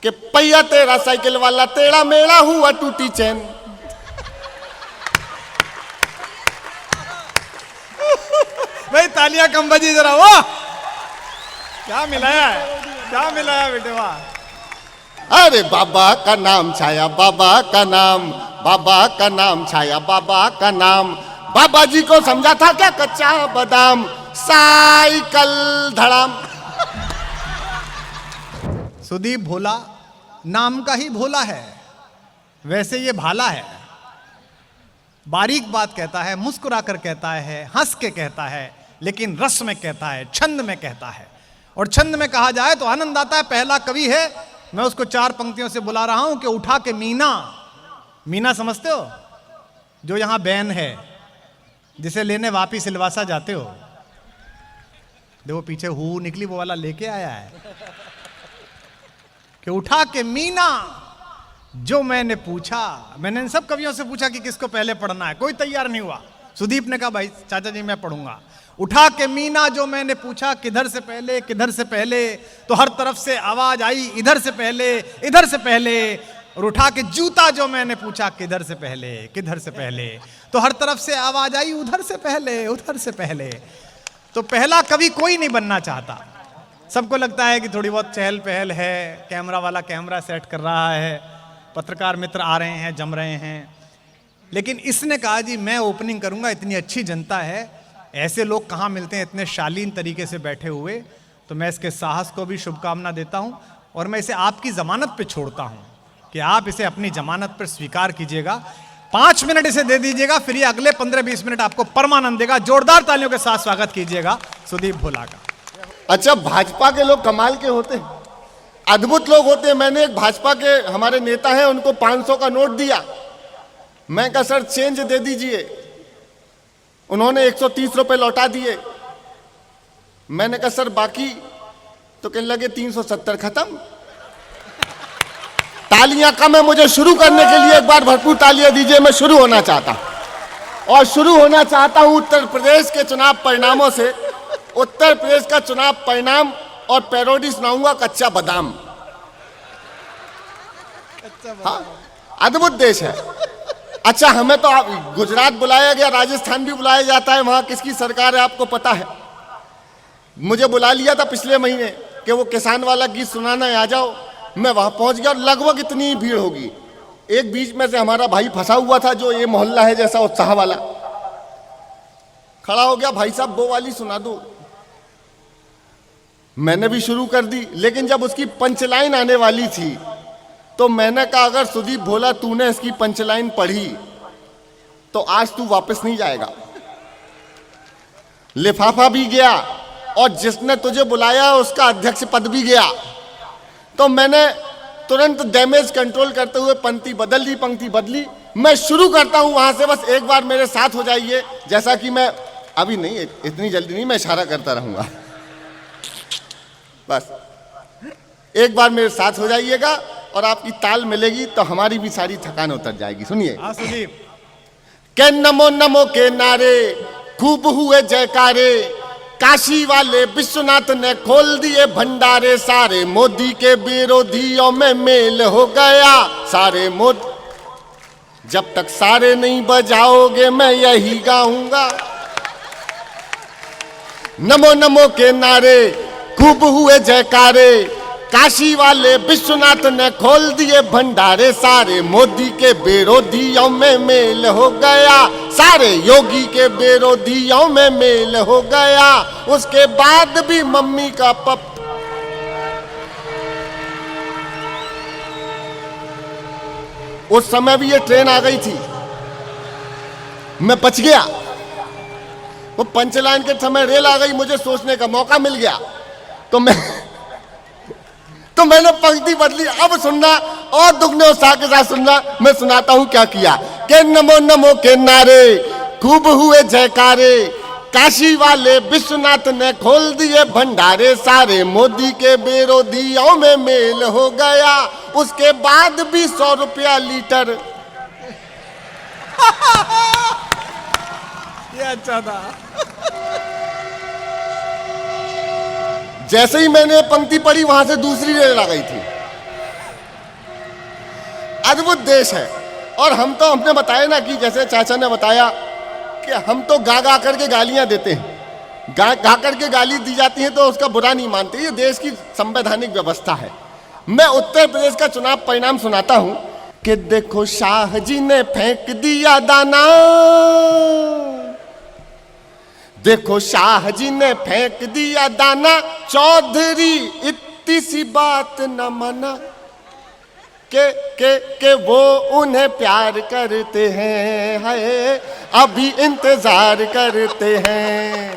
कि पहिया तेरा साइकिल वाला टेढ़ा मेढ़ा हुआ टूटी चैन। भाई तालियां कम बजी जरा, वाह क्या मिलाया है, क्या मिलाया बेटे, वाह। अरे बाबा का नाम छाया, बाबा का नाम, बाबा का नाम छाया, बाबा का नाम। बाबा जी को समझा था क्या कच्चा बादाम, साइकिल धड़ाम। सुदीप भोला नाम का ही भोला है, वैसे ये भाला है। बारीक बात कहता है, मुस्कुरा कर कहता है, हंस के कहता है, लेकिन रस में कहता है, छंद में कहता है। और छंद में कहा जाए तो आनंद आता है। पहला कवि है, मैं उसको 4 पंक्तियों से बुला रहा हूं कि उठा के मीना। मीना समझते हो, जो यहां बैन है, जिसे लेने वापिस सिलवासा जाते हो। देखो पीछे हु निकली, वो वाला लेके आया है कि उठा के मीना जो मैंने पूछा। मैंने इन सब कवियों से पूछा कि किसको पहले पढ़ना है, कोई तैयार नहीं हुआ। सुदीप ने कहा भाई चाचा जी मैं पढ़ूंगा। उठा के मीना जो मैंने पूछा, किधर से पहले, किधर से पहले, तो हर तरफ से आवाज आई इधर से पहले, इधर से पहले। और उठा के जूता जो मैंने पूछा, किधर से पहले, किधर से पहले, तो हर तरफ से आवाज आई उधर से पहले, उधर से पहले। तो पहला कवि कोई नहीं बनना चाहता। सबको लगता है कि थोड़ी बहुत चहल पहल है, कैमरा वाला कैमरा सेट कर रहा है, पत्रकार मित्र आ रहे हैं, जम रहे हैं। लेकिन इसने कहा जी मैं ओपनिंग करूंगा, इतनी अच्छी जनता है, ऐसे लोग कहाँ मिलते हैं इतने शालीन तरीके से बैठे हुए। तो मैं इसके साहस को भी शुभकामना देता हूं और मैं इसे आपकी जमानत पे छोड़ता हूं कि आप इसे अपनी जमानत पर स्वीकार कीजिएगा। 5 मिनट इसे दे दीजिएगा, फिर ये अगले 15-20 मिनट आपको परमानंद देगा। जोरदार तालियों के साथ स्वागत कीजिएगा सुदीप भोला का। अच्छा, भाजपा के लोग कमाल के होते हैं, अद्भुत लोग होते हैं। मैंने एक भाजपा के हमारे नेता हैं, उनको 500 का नोट दिया। मैं कहा सर चेंज दे दीजिए, उन्होंने 130 रुपए लौटा दिए। मैंने कहा सर बाकी, तो कहने लगे 370 खत्म। तालियां कम है, मुझे शुरू करने के लिए एक बार भरपूर तालियां दीजिए। मैं शुरू होना चाहता हूं और शुरू होना चाहता हूं उत्तर प्रदेश के चुनाव परिणामों से। उत्तर प्रदेश का चुनाव परिणाम और पैरोडी सुनाऊंगा कच्चा बादाम। हाँ, अद्भुत देश है। अच्छा, हमें तो गुजरात बुलाया गया, राजस्थान भी बुलाया जाता है, वहां किसकी सरकार है आपको पता है। मुझे बुला लिया था पिछले महीने कि वो किसान वाला गीत सुनाना है, आ जाओ। मैं वहां पहुंच गया और लगभग इतनी भीड़ होगी। एक बीच में से हमारा भाई फंसा हुआ था, जो ये मोहल्ला है जैसा उत्साह वाला, खड़ा हो गया, भाई साहब वो वाली सुना दो। मैंने भी शुरू कर दी, लेकिन जब उसकी पंचलाइन आने वाली थी तो मैंने कहा अगर सुदीप भोला तूने इसकी पंचलाइन पढ़ी तो आज तू वापस नहीं जाएगा। लिफाफा भी गया और जिसने तुझे बुलाया उसका अध्यक्ष पद भी गया। तो मैंने तुरंत डैमेज कंट्रोल करते हुए पंक्ति बदल दी, पंक्ति बदली। मैं शुरू करता हूं वहां से, बस एक बार मेरे साथ हो जाइए। जैसा कि मैं अभी नहीं, इतनी जल्दी नहीं, मैं इशारा करता रहूंगा, बस एक बार मेरे साथ हो जाइएगा और आपकी ताल मिलेगी तो हमारी भी सारी थकान उतर जाएगी। सुनिए। के नमो नमो के नारे खूब हुए जयकारे, काशी वाले विश्वनाथ ने खोल दिए भंडारे। सारे मोदी के विरोधियों में मेल हो गया, सारे मोदी। जब तक सारे नहीं बजाओगे मैं यही गाऊंगा। नमो नमो के नारे खूब हुए जयकारे, काशी वाले विश्वनाथ ने खोल दिए भंडारे। सारे मोदी के विरोधियों में मेल हो गया, सारे योगी के विरोधियों में मेल हो गया। उसके बाद भी मम्मी का पप। उस समय भी ये ट्रेन आ गई थी, मैं बच गया। वो पंचलाइन के समय रेल आ गई, मुझे सोचने का मौका मिल गया। तो मैंने पंक्ति बदली। अब सुनना और दुगने उत्साह के साथ सुनना, मैं सुनाता हूं क्या किया। के नमो नमो के नारे खूब हुए जयकारे, काशी वाले विश्वनाथ ने खोल दिए भंडारे। सारे मोदी के विरोधियों में मेल हो गया, उसके बाद भी 100 रुपया लीटर। ये अच्छा था। जैसे ही मैंने पंक्ति पढ़ी वहां से दूसरी रेल आ गई थी। अद्भुत देश है। और हम तो हमने बताया ना कि जैसे चाचा ने बताया कि हम तो गा गा करके गालियां देते हैं, गा गा करके गाली दी जाती है तो उसका बुरा नहीं मानते। ये देश की संवैधानिक व्यवस्था है। मैं उत्तर प्रदेश का चुनाव परिणाम सुनाता हूं कि देखो शाह जी ने फेंक दिया दाना, देखो शाह जी ने फेंक दिया दाना, चौधरी इतनी सी बात न माना के वो उन्हें प्यार करते हैं, है अभी इंतजार करते हैं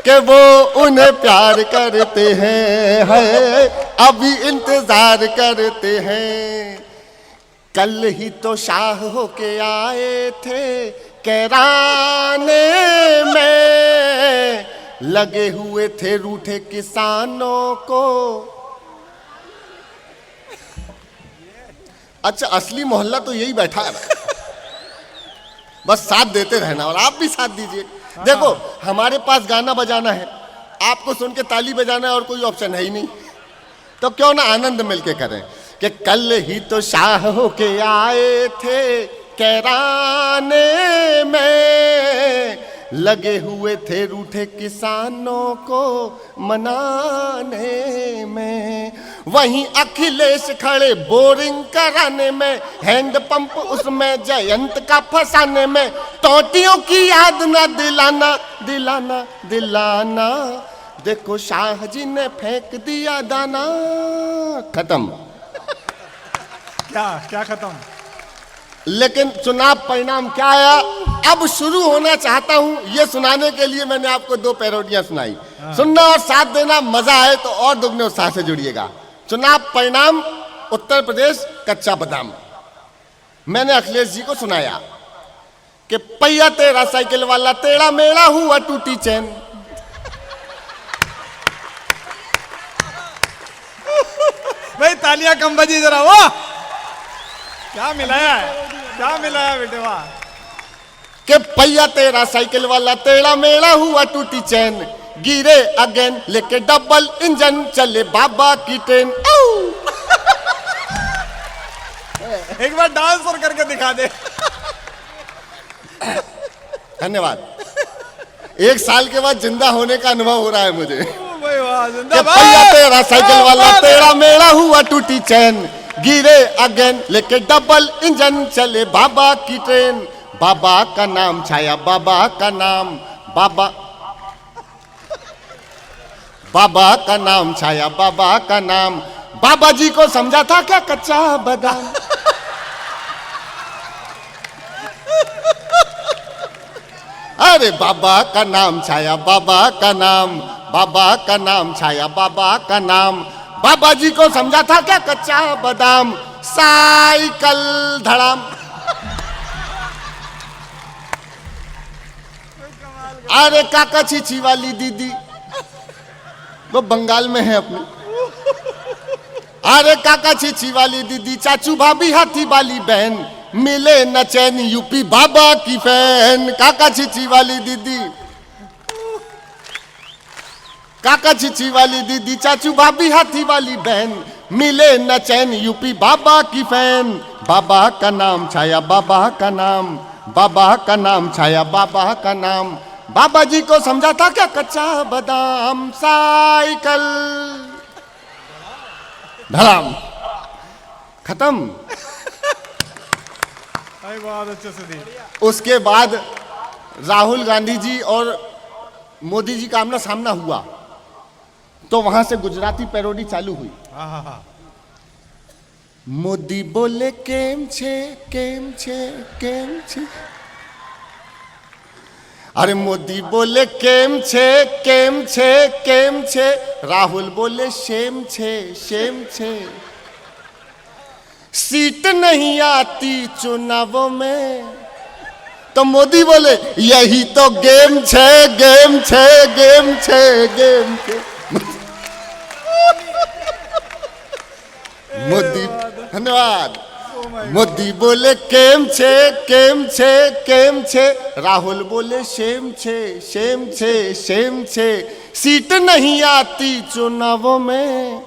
कि वो उन्हें प्यार करते हैं, है अभी इंतजार करते हैं। कल ही तो शाह होके आए थे कैराने में, लगे हुए थे रूठे किसानों को। अच्छा, असली मोहल्ला तो यही बैठा है, बस साथ देते रहना और आप भी साथ दीजिए। देखो हमारे पास गाना बजाना है, आपको सुन के ताली बजाना है और कोई ऑप्शन है ही नहीं, तो क्यों ना आनंद मिलके करें कि कल ही तो शाह होके आए थे कैराने में, लगे हुए थे रूठे किसानों को मनाने में। वहीं अखिलेश खड़े बोरिंग कराने में, हैंडपंप उसमें जयंत का फंसाने में। टोटियों की याद ना दिलाना दिलाना दिलाना, देखो शाह जी ने फेंक दिया दाना। खत्म। क्या क्या खत्म? लेकिन चुनाव परिणाम क्या आया अब शुरू होना चाहता हूं, ये सुनाने के लिए मैंने आपको 2 पैरोडियां सुनाई। सुनना और साथ देना, मजा आए तो और दुगने उत्साह से जुड़िएगा। चुनाव परिणाम उत्तर प्रदेश, कच्चा बादाम। मैंने अखिलेश जी को सुनाया कि पहिया तेरा साइकिल वाला, तेरा मेरा हुआ टूटी चैन। भाई तालियां कम बजी जरा, वाह क्या मिलाया है, क्या मिलाया बेटे, वाह। कि पहिया तेरा साइकिल वाला, तेरा मेरा हुआ टूटी चैन, गिरे अगेन लेके डबल इंजन, चले बाबा की ट्रेन। एक बार डांस और करके दिखा दे। धन्यवाद। 1 साल के बाद जिंदा होने का अनुभव हो रहा है मुझे। भाई वाह, कि पहिया तेरा साइकिल वाला, तेरा मेरा हुआ टूटी चैन, गिरे अगेन लेके डबल इंजन, चले बाबा की ट्रेन। बाबा का नाम छाया, बाबा का नाम, बाबा बाबा का नाम छाया, बाबा का नाम। बाबा जी को समझा था क्या कच्चा बादाम। अरे बाबा का नाम छाया, बाबा का नाम, बाबा का नाम छाया, बाबा का नाम। बाबा जी को समझा था क्या कच्चा बादाम, साइकिल धड़ाम। अरे काका चीची वाली दीदी, वो बंगाल में है अपने। अरे काका चीची वाली दीदी, चाचू भाभी हाथी वाली बहन, मिले न चैन यूपी बाबा की फैन। काका चीची वाली दीदी, काका चीची वाली दीदी, चाचू भाभी हाथी वाली बहन, मिले न चैन यूपी बाबा की फैन। बाबा का नाम छाया, बाबा का नाम, बाबा का नाम छाया, बाबा का नाम। बाबा जी को समझा था क्या कच्चा बादाम, साइकिल धड़ाम। खत्म। बहुत अच्छे से दी। उसके बाद राहुल गांधी जी और मोदी जी का आमना सामना हुआ, तो वहां से गुजराती पैरोडी चालू हुई। मोदी बोले केम छे केम छे केम छे। अरे मोदी बोले केम छे केम छे केम छे, राहुल बोले शेम छे शेम छे। सीट नहीं आती चुनावों में, तो मोदी बोले यही तो गेम छे गेम छे गेम छे गेम छे। मोदी, धन्यवाद। मोदी बोले केम छे केम छे केम छे, राहुल बोले शेम छे शेम छे शेम छे। सीट नहीं आती चुनावों में,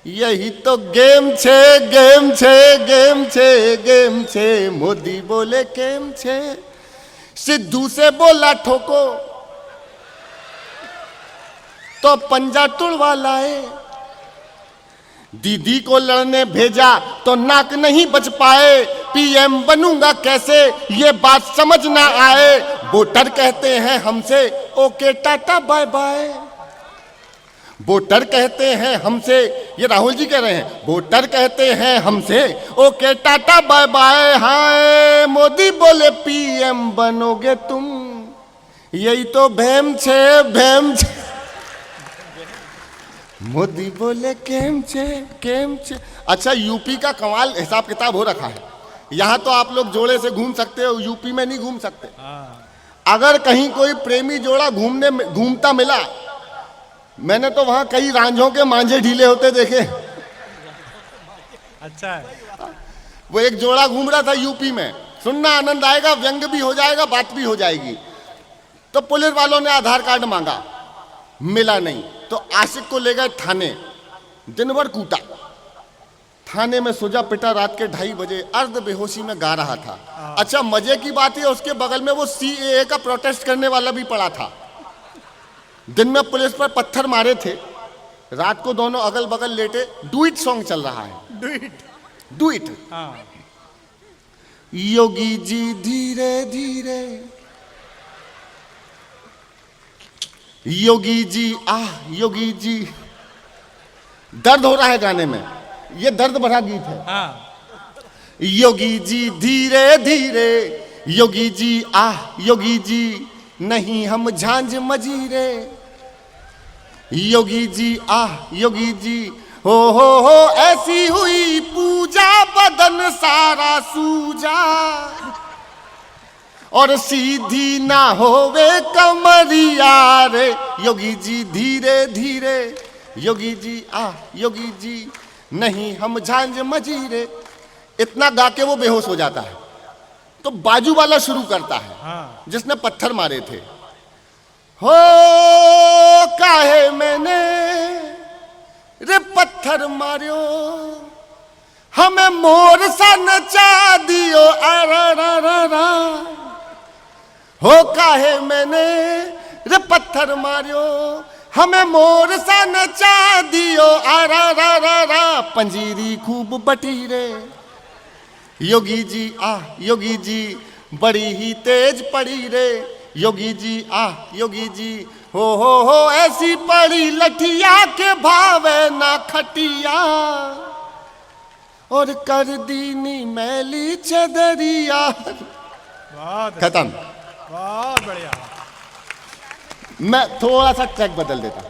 यही तो गेम छे गेम छे गेम छे गेम छे, मोदी बोले केम छे, सिद्धू से बोला ठोको तो पंजा तुड़वा लाए, दीदी को लड़ने भेजा तो नाक नहीं बच पाए, पीएम बनूंगा कैसे ये बात समझ ना आए, वोटर कहते हैं हमसे okay tata bye bye, voter कहते हैं हमसे, ये राहुल जी कह रहे हैं, वोटर कहते हैं हमसे ओके टाटा बाय बाय, हाय मोदी बोले पीएम बनोगे तुम, यही तो भेम छे भेम छे, मोदी बोले केम छे केम छे। अच्छा, यूपी का कमाल हिसाब किताब हो रखा है, यहां तो आप लोग जोड़े से घूम सकते हो, यूपी में नहीं घूम सकते। अगर कहीं कोई प्रेमी जोड़ा घूमता मिला, मैंने तो वहां कई रांझों के मांझे ढीले होते देखे। अच्छा है। वो एक जोड़ा घूम रहा था यूपी में, सुनना आनंद आएगा, व्यंग भी हो जाएगा, बात भी हो जाएगी। तो पुलिस वालों ने आधार कार्ड मांगा, मिला नहीं, तो आशिक को ले गए थाने, दिन भर कूटा, थाने में सोजा पिटा, रात के 2:30 बजे अर्ध बेहोशी में गा रहा था। अच्छा, मजे की बात है उसके बगल में वो सीएए का प्रोटेस्ट करने वाला भी पड़ा था। दिन में पुलिस पर पत्थर मारे थे, रात को दोनों अगल बगल लेटे, डू सॉन्ग चल रहा है, डू इट। योगी जी धीरे धीरे, योगी जी योगी जी, दर्द हो रहा है गाने में, ये दर्द भरा गीत है। योगी जी धीरे धीरे, योगी जी योगी जी, नहीं हम झांझ मजीरे, योगी जी योगी जी, हो ऐसी हुई पूजा, बदन सारा सूजा, और सीधी ना होवे कमरिया रे, योगी जी धीरे धीरे, योगी जी योगी जी, नहीं हम झांझ मजीरे। इतना गा के वो बेहोश हो जाता है, तो बाजू वाला शुरू करता है जिसने पत्थर मारे थे, हो काहे मैंने रे पत्थर मारियो, हमें मोर सा नचा दियो, अरा हो काहे मैंने रे पत्थर मारियो, हमें मोर सा नचा दियो, अरा पंजीरी खूब बटी रे, योगी जी योगी जी, बड़ी ही तेज पड़ी रे, योगी जी योगी जी, हो ऐसी पड़ी लठिया के भावे ना खटिया, और कर दीनी मैली चदरिया। खत्म। बहुत बढ़िया। मैं थोड़ा सा ट्रैक बदल देता।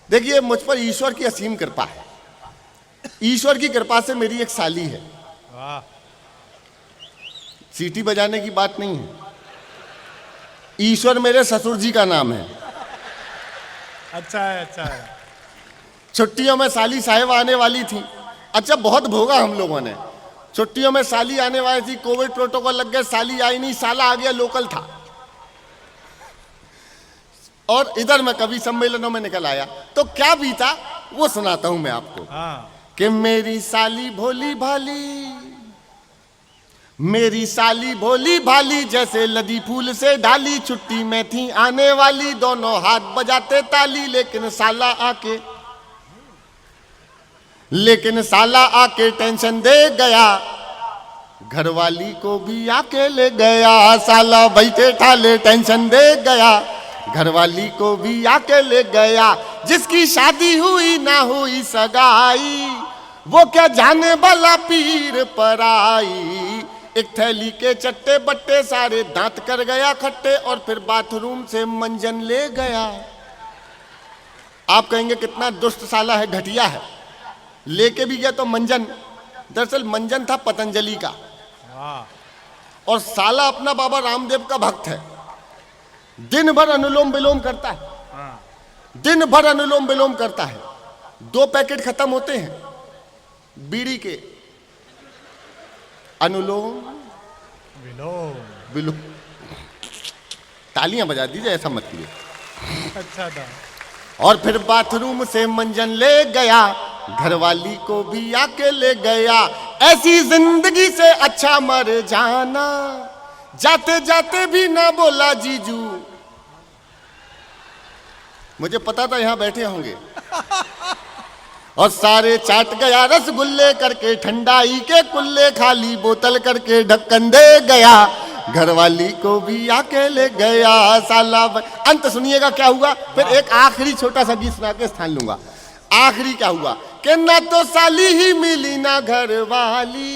देखिए, मुझ पर ईश्वर की असीम कृपा है, ईश्वर की कृपा से मेरी एक साली है। सीटी बजाने की बात नहीं है, ईश्वर मेरे ससुर जी का नाम है। अच्छा है, अच्छा है। छुट्टियों में साली साहेब आने वाली थी। अच्छा, बहुत भोगा हम लोगों ने। छुट्टियों में साली आने वाली थी, कोविड प्रोटोकॉल लग गया, साली आई नहीं, साला आ गया, लोकल था। और इधर मैं कवि सम्मेलनों में निकल आया, तो क्या बीता वो सुनाता हूं मैं आपको। कि मेरी साली भोली भाली, मेरी साली भोली भाली, जैसे लदी फूल से ढाली, छुट्टी में थी आने वाली, दोनों हाथ बजाते ताली, लेकिन साला आके टेंशन दे गया, घरवाली को भी आके ले गया, साला बैठे ठाले टेंशन दे गया, घरवाली को भी आके ले गया, जिसकी शादी हुई ना हुई सगाई, वो क्या जाने वाला पीर पर आई, एक थैली के चट्टे बट्टे सारे दांत कर गया खट्टे, और फिर बाथरूम से मंजन ले गया। आप कहेंगे कितना दुष्ट साला है, घटिया है, लेके भी गया तो मंजन, दरअसल मंजन था पतंजलि का, और साला अपना बाबा रामदेव का भक्त है। दिन भर अनुलोम विलोम करता है, दिन भर अनुलोम विलोम करता है। 2 पैकेट खत्म होते हैं बीड़ी के, अनुलोम विलोम। तालियां बजा दीजिए, ऐसा मत कीजिए। अच्छा था। और फिर बाथरूम से मंजन ले गया, घरवाली को भी आके ले गया, ऐसी जिंदगी से अच्छा मर जाना, जाते जाते भी ना बोला जीजू। मुझे पता था यहां बैठे होंगे। और सारे चाट गया रसगुल्ले करके, ठंडाई के कुल्ले खाली बोतल करके ढक्कन दे गया, घरवाली को भी आके ले गया साला। अंत सुनिएगा क्या हुआ, फिर एक आखिरी छोटा सा गीत सुना के स्थान लूंगा। आखिरी क्या हुआ कि ना तो साली ही मिली ना घरवाली,